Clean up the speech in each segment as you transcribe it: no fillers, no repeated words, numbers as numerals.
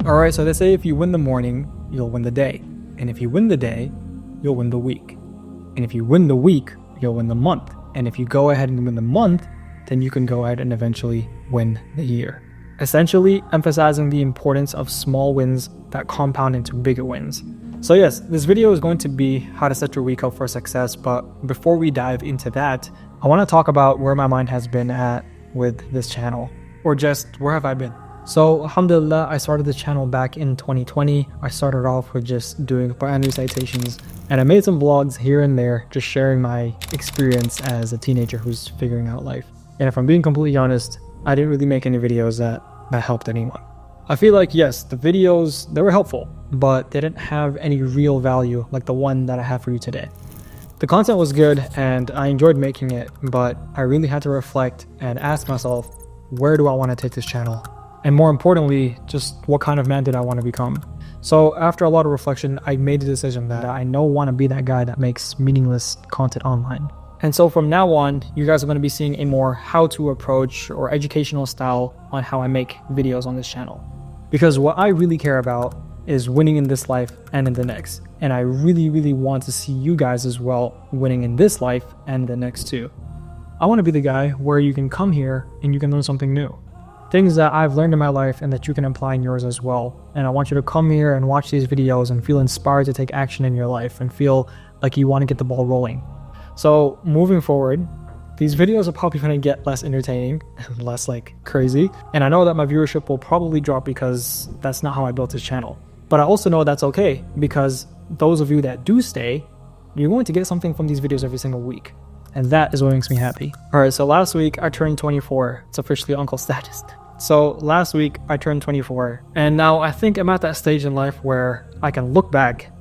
Alright, so they say if you win the morning, you'll win the day. And if you win the day, you'll win the week. And if you win the week, you'll win the month. And if you go ahead and win the month, then you can go ahead and eventually win the year. Essentially emphasizing the importance of small wins that compound into bigger wins. So yes, this video is going to be how to set your week up for success, but before we dive into that, I want to talk about where my mind has been at with this channel, or just where have I been. So alhamdulillah, I started the channel back in 2020. I started off with just doing Quran recitations, and I made some vlogs here and there, just sharing my experience as a teenager who's figuring out life. And if I'm being completely honest, I didn't really make any videos that helped anyone. I feel like, yes, the videos, they were helpful, but they didn't have any real value like the one that I have for you today. The content was good and I enjoyed making it, but I really had to reflect and ask myself, where do I want to take this channel? And more importantly, just what kind of man did I want to become? So after a lot of reflection, I made the decision that I don't want to be that guy that makes meaningless content online. And so from now on, you guys are going to be seeing a more how-to approach or educational style on how I make videos on this channel. Because what I really care about is winning in this life and in the next. And I really want to see you guys as well winning in this life and the next too. I want to be the guy where you can come here and you can learn something new. Things that I've learned in my life and that you can apply in yours as well. And I want you to come here and watch these videos and feel inspired to take action in your life and feel like you want to get the ball rolling. So moving forward, these videos are probably going to get less entertaining and less like crazy. And I know that my viewership will probably drop because that's not how I built this channel. But I also know that's okay, because those of you that do stay, you're going to get something from these videos every single week. And that is what makes me happy. Alright, so last week I turned 24. It's officially uncle status. So last week I turned 24. And now I think I'm at that stage in life where I can look back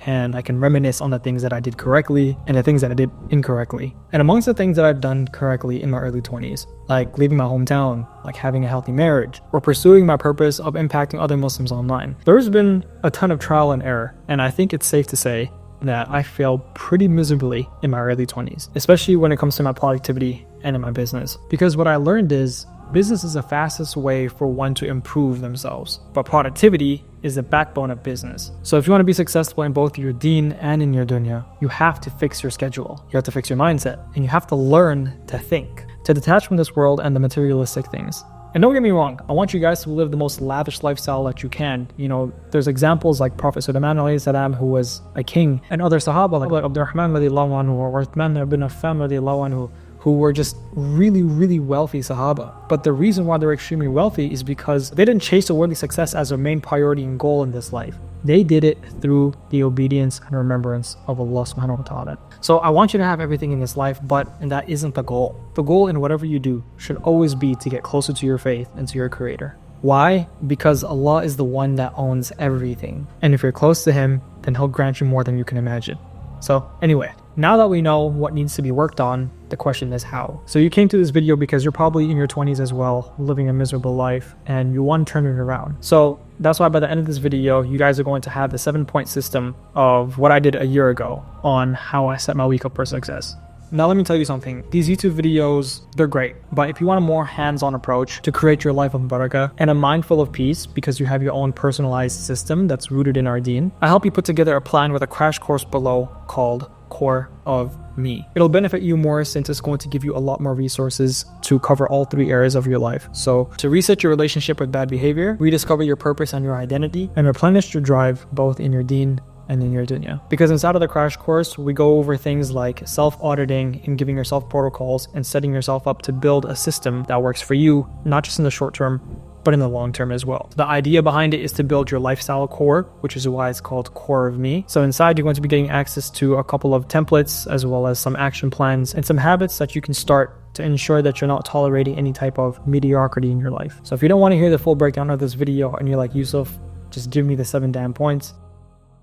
and I can reminisce on the things that I did correctly and the things that I did incorrectly. And amongst the things that I've done correctly in my early 20s, like leaving my hometown, like having a healthy marriage, or pursuing my purpose of impacting other Muslims online, there's been a ton of trial and error. And I think it's safe to say that I failed pretty miserably in my early 20s, especially when it comes to my productivity and in my business. Because what I learned is business is the fastest way for one to improve themselves, but productivity is the backbone of business. So if you want to be successful in both your deen and in your dunya, you have to fix your schedule, you have to fix your mindset, and you have to learn to think, to detach from this world and the materialistic things. And don't get me wrong, I want you guys to live the most lavish lifestyle that you can. You know, there's examples like Prophet Sulaiman alayhi salam, who was a king, and other Sahaba like Abdurrahman radiallahu anhu or Uthman ibn Affan radiallahu anhu, who were just really wealthy Sahaba. But the reason why they're extremely wealthy is because they didn't chase the worldly success as their main priority and goal in this life. They did it through the obedience and remembrance of Allah subhanahu wa ta'ala. So I want you to have everything in this life, and that isn't the goal. The goal in whatever you do should always be to get closer to your faith and to your creator. Why? Because Allah is the one that owns everything. And if you're close to Him, then He'll grant you more than you can imagine. So anyway, now that we know what needs to be worked on, the question is how. So you came to this video because you're probably in your 20s as well, living a miserable life, and you want to turn it around. So that's why by the end of this video, you guys are going to have the 7-point system of what I did a year ago on how I set my week up for success. Now let me tell you something, these YouTube videos, they're great, but if you want a more hands-on approach to create your life of barakah and a mind full of peace because you have your own personalized system that's rooted in our deen, I help you put together a plan with a crash course below called Core of Me. It'll benefit you more since it's going to give you a lot more resources to cover all 3 areas of your life. So to reset your relationship with bad behavior, rediscover your purpose and your identity, and replenish your drive both in your deen and in your dunya. Because inside of the crash course, we go over things like self-auditing and giving yourself protocols and setting yourself up to build a system that works for you, not just in the short term, but in the long term as well. The idea behind it is to build your lifestyle core, which is why it's called Core of Me. So inside, you're going to be getting access to a couple of templates, as well as some action plans and some habits that you can start to ensure that you're not tolerating any type of mediocrity in your life. So if you don't want to hear the full breakdown of this video and you're like, Yusuf, just give me the 7 damn points.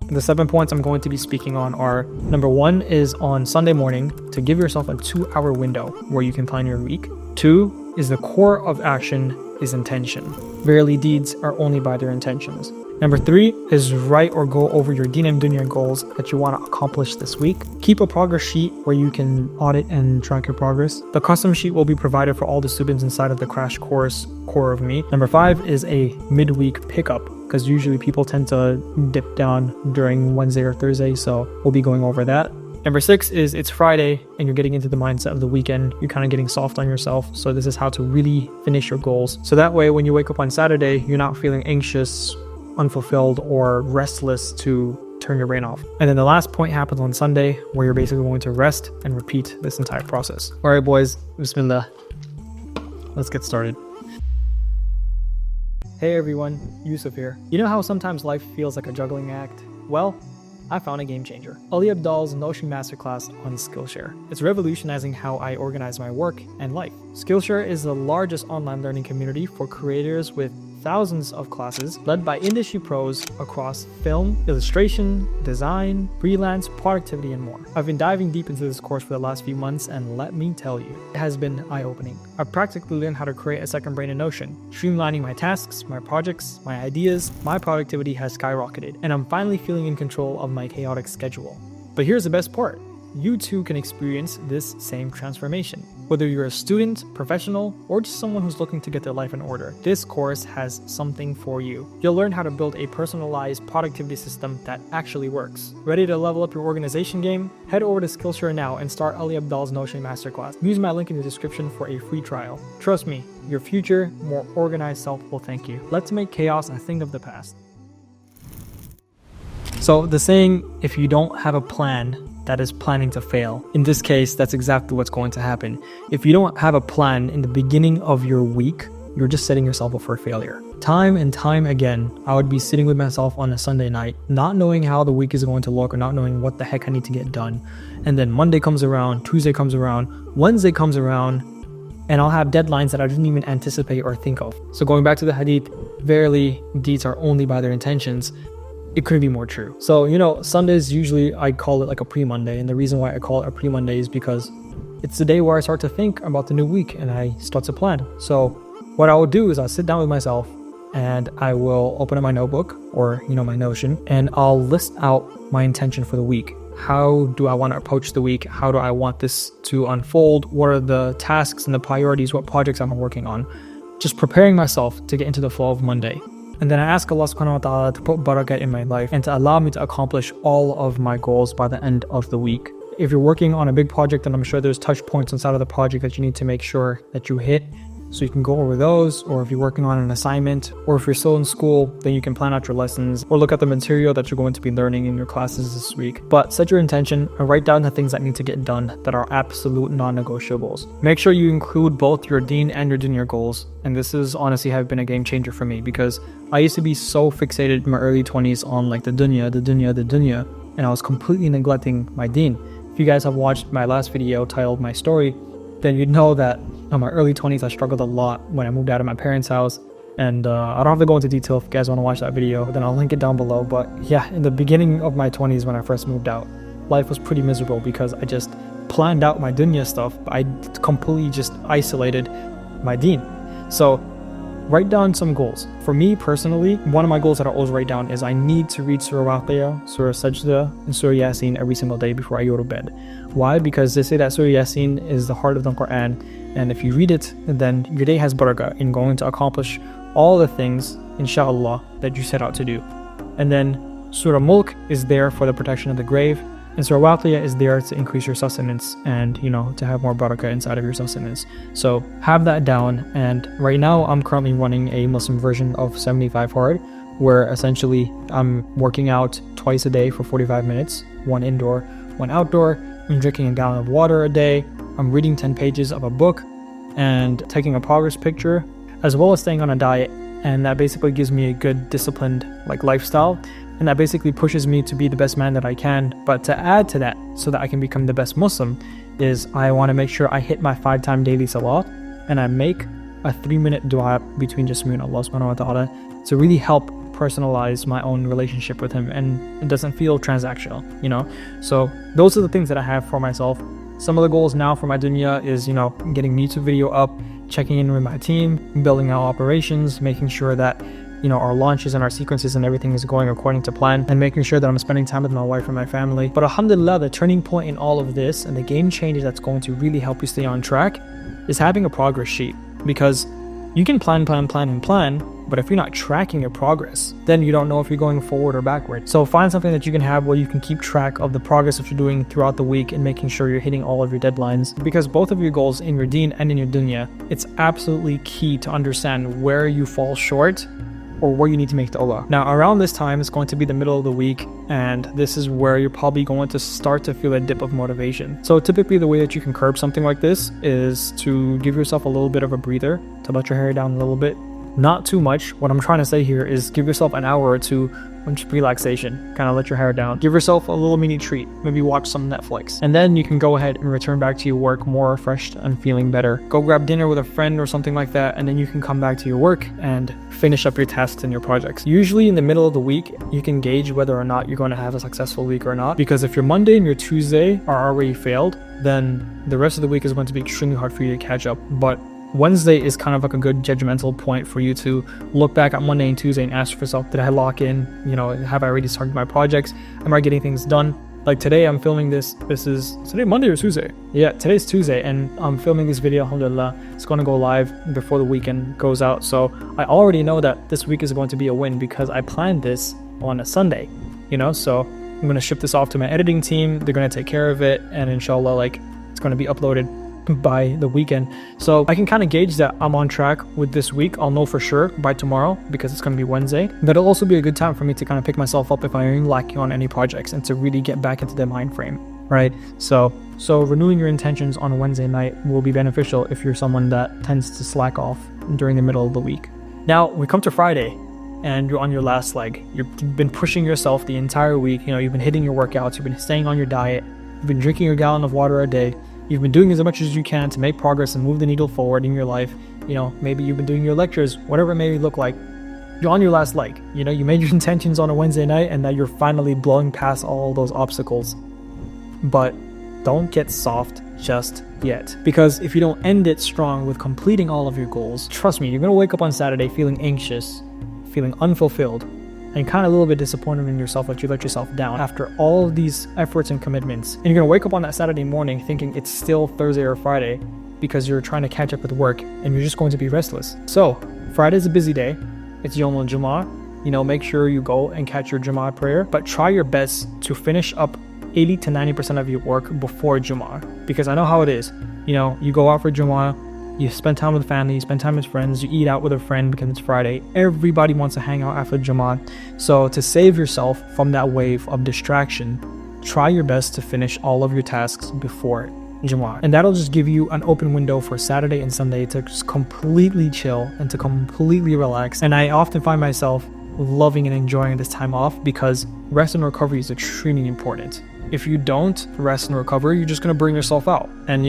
The 7 points I'm going to be speaking on are, number 1 is on Sunday morning to give yourself a 2-hour window where you can plan your week. 2 is the core of action is intention. Verily, deeds are only by their intentions. Number 3 is write or go over your deen and dunya goals that you want to accomplish this week. Keep a progress sheet where you can audit and track your progress. The custom sheet will be provided for all the students inside of the crash course Core of Me. Number 5 is a midweek pickup because usually people tend to dip down during Wednesday or Thursday, so we'll be going over that. Number 6 is it's Friday and you're getting into the mindset of the weekend. You're kind of getting soft on yourself. So this is how to really finish your goals. So that way, when you wake up on Saturday, you're not feeling anxious, unfulfilled, or restless to turn your brain off. And then the last point happens on Sunday, where you're basically going to rest and repeat this entire process. All right, boys, bismillah. Let's get started. Hey everyone, Yusuf here. You know how sometimes life feels like a juggling act? Well, I found a game changer. Ali Abdal's Notion Masterclass on Skillshare. It's revolutionizing how I organize my work and life. Skillshare is the largest online learning community for creators with thousands of classes led by industry pros across film, illustration, design, freelance, productivity, and more. I've been diving deep into this course for the last few months, and let me tell you, it has been eye-opening. I've practically learned how to create a second brain in Notion, streamlining my tasks, my projects, my ideas. My productivity has skyrocketed, and I'm finally feeling in control of my chaotic schedule. But here's the best part. You too can experience this same transformation. Whether you're a student, professional, or just someone who's looking to get their life in order, this course has something for you. You'll learn how to build a personalized productivity system that actually works. Ready to level up your organization game? Head over to Skillshare now and start Ali Abdal's Notion Masterclass. Use my link in the description for a free trial. Trust me, your future, more organized self will thank you. Let's make chaos a thing of the past. So the saying, if you don't have a plan, that is planning to fail. In this case, that's exactly what's going to happen. If you don't have a plan in the beginning of your week, you're just setting yourself up for failure. Time and time again, I would be sitting with myself on a Sunday night, not knowing how the week is going to look or not knowing what the heck I need to get done. And then Monday comes around, Tuesday comes around, Wednesday comes around, and I'll have deadlines that I didn't even anticipate or think of. So going back to the hadith, verily, deeds are only by their intentions. It couldn't be more true. So, Sundays, usually I call it like a pre-Monday. And the reason why I call it a pre-Monday is because it's the day where I start to think about the new week and I start to plan. So what I will do is I'll sit down with myself and I will open up my notebook or, my Notion, and I'll list out my intention for the week. How do I want to approach the week? How do I want this to unfold? What are the tasks and the priorities? What projects I'm working on? Just preparing myself to get into the flow of Monday. And then I ask Allah subhanahu wa ta'ala to put barakah in my life and to allow me to accomplish all of my goals by the end of the week. If you're working on a big project, then I'm sure there's touch points inside of the project that you need to make sure that you hit, so you can go over those. Or if you're working on an assignment, or if you're still in school, then you can plan out your lessons or look at the material that you're going to be learning in your classes this week. But set your intention and write down the things that need to get done that are absolute non-negotiables. Make sure you include both your deen and your dunya goals. And this is honestly have been a game changer for me, because I used to be so fixated in my early 20s on like the dunya, and I was completely neglecting my deen. If you guys have watched my last video titled My Story, then you'd know that in my early 20s I struggled a lot when I moved out of my parents' house. And I don't have to go into detail. If you guys want to watch that video, then I'll link it down below. But yeah, in the beginning of my 20s when I first moved out, life was pretty miserable because I just planned out my dunya stuff. I completely just isolated my deen. So write down some goals. For me personally, one of my goals that I always write down is I need to read Surah Waqiyah, Surah Sajda, and Surah Yasin every single day before I go to bed. Why? Because they say that Surah Yasin is the heart of the Quran, and if you read it, then your day has barakah in going to accomplish all the things, inshallah, that you set out to do. And then Surah Mulk is there for the protection of the grave, and Surah Waqiyah is there to increase your sustenance and, to have more barakah inside of your sustenance. So have that down. And right now I'm currently running a Muslim version of 75 hard, where essentially I'm working out twice a day for 45 minutes, one indoor, one outdoor. I'm drinking a gallon of water a day. I'm reading 10 pages of a book and taking a progress picture, as well as staying on a diet. And that basically gives me a good disciplined lifestyle. And that basically pushes me to be the best man that I can. But to add to that, so that I can become the best Muslim, is I want to make sure I hit my 5-time daily salat, and I make a 3-minute dua between just me and Allah subhanahu wa ta'ala to really help personalize my own relationship with Him, and it doesn't feel transactional, So those are the things that I have for myself. Some of the goals now for my dunya is, getting YouTube video up, checking in with my team, building out operations, making sure that our launches and our sequences and everything is going according to plan, and making sure that I'm spending time with my wife and my family. But alhamdulillah, the turning point in all of this and the game changer that's going to really help you stay on track is having a progress sheet. Because you can plan, but But if you're not tracking your progress, then you don't know if you're going forward or backward. So find something that you can have where you can keep track of the progress that you're doing throughout the week and making sure you're hitting all of your deadlines. Because both of your goals in your deen and in your dunya, it's absolutely key to understand where you fall short or where you need to make tawbah. Now, around this time, it's going to be the middle of the week, and this is where you're probably going to start to feel a dip of motivation. So typically the way that you can curb something like this is to give yourself a little bit of a breather, to let your hair down a little bit. Not too much. What I'm trying to say here is give yourself an hour or two of relaxation, kind of let your hair down. Give yourself a little mini treat, maybe watch some Netflix. And then you can go ahead and return back to your work more refreshed and feeling better. Go grab dinner with a friend or something like that, and then you can come back to your work and finish up your tasks and your projects. Usually in the middle of the week, you can gauge whether or not you're going to have a successful week or not, because if your Monday and your Tuesday are already failed, then the rest of the week is going to be extremely hard for you to catch up. But Wednesday is kind of like a good judgmental point for you to look back at Monday and Tuesday and ask yourself, did I lock in? Have I already started my projects? Am I getting things done? Like today, I'm filming this. This is today, Monday or Tuesday? Yeah, today's Tuesday, and I'm filming this video. Alhamdulillah, it's going to go live before the weekend goes out. So I already know that this week is going to be a win because I planned this on a Sunday. So I'm going to ship this off to my editing team. They're going to take care of it, and inshallah, it's going to be uploaded by the weekend. So I can kind of gauge that I'm on track with this week. I'll know for sure by tomorrow because it's going to be Wednesday. That'll also be a good time for me to kind of pick myself up if I'm lacking on any projects and to really get back into the mind frame, right? So renewing your intentions on a Wednesday night will be beneficial if you're someone that tends to slack off during the middle of the week. Now we come to Friday and you're on your last leg. You've been pushing yourself the entire week. You've been hitting your workouts, you've been staying on your diet, you've been drinking your gallon of water a day. You've been doing as much as you can to make progress and move the needle forward in your life. Maybe you've been doing your lectures, whatever it may look like. You're on your last leg. You made your intentions on a Wednesday night and now you're finally blowing past all those obstacles. But don't get soft just yet. Because if you don't end it strong with completing all of your goals, trust me, you're going to wake up on Saturday feeling anxious, feeling unfulfilled, and kind of a little bit disappointed in yourself that you let yourself down after all of these efforts and commitments. And you're going to wake up on that Saturday morning thinking it's still Thursday or Friday because you're trying to catch up with work and you're just going to be restless. So Friday's a busy day. It's Yom al-Jumu'ah. Make sure you go and catch your Jumu'ah prayer, but try your best to finish up 80 to 90% of your work before Jumu'ah, because I know how it is. You go out for Jumu'ah, you spend time with family, you spend time with friends, you eat out with a friend because it's Friday. Everybody wants to hang out after Jumu'ah. So to save yourself from that wave of distraction, try your best to finish all of your tasks before Jumu'ah. And that'll just give you an open window for Saturday and Sunday to just completely chill and to completely relax. And I often find myself loving and enjoying this time off because rest and recovery is extremely important. If you don't rest and recover, you're just going to burn yourself out. And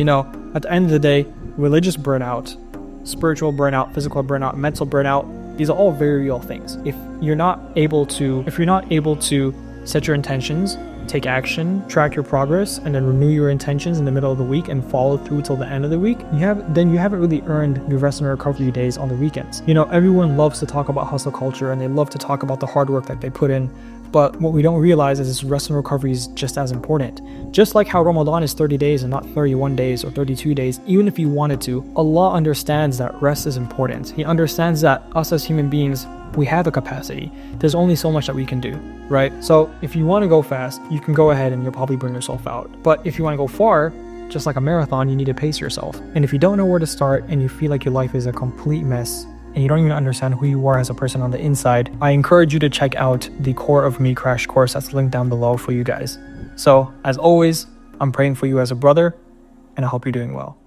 at the end of the day, religious burnout, spiritual burnout, physical burnout, mental burnout, these are all very real things. If you're not able to set your intentions, take action, track your progress, and then renew your intentions in the middle of the week and follow through till the end of the week, you haven't really earned your rest and recovery days on the weekends. Everyone loves to talk about hustle culture and they love to talk about the hard work that they put in. But what we don't realize is rest and recovery is just as important. Just like how Ramadan is 30 days and not 31 days or 32 days, even if you wanted to, Allah understands that rest is important. He understands that us as human beings, we have a capacity. There's only so much that we can do, right? So if you want to go fast, you can go ahead and you'll probably burn yourself out. But if you want to go far, just like a marathon, you need to pace yourself. And if you don't know where to start and you feel like your life is a complete mess, and you don't even understand who you are as a person on the inside, I encourage you to check out the Core of Me crash course that's linked down below for you guys. So, as always, I'm praying for you as a brother, and I hope you're doing well.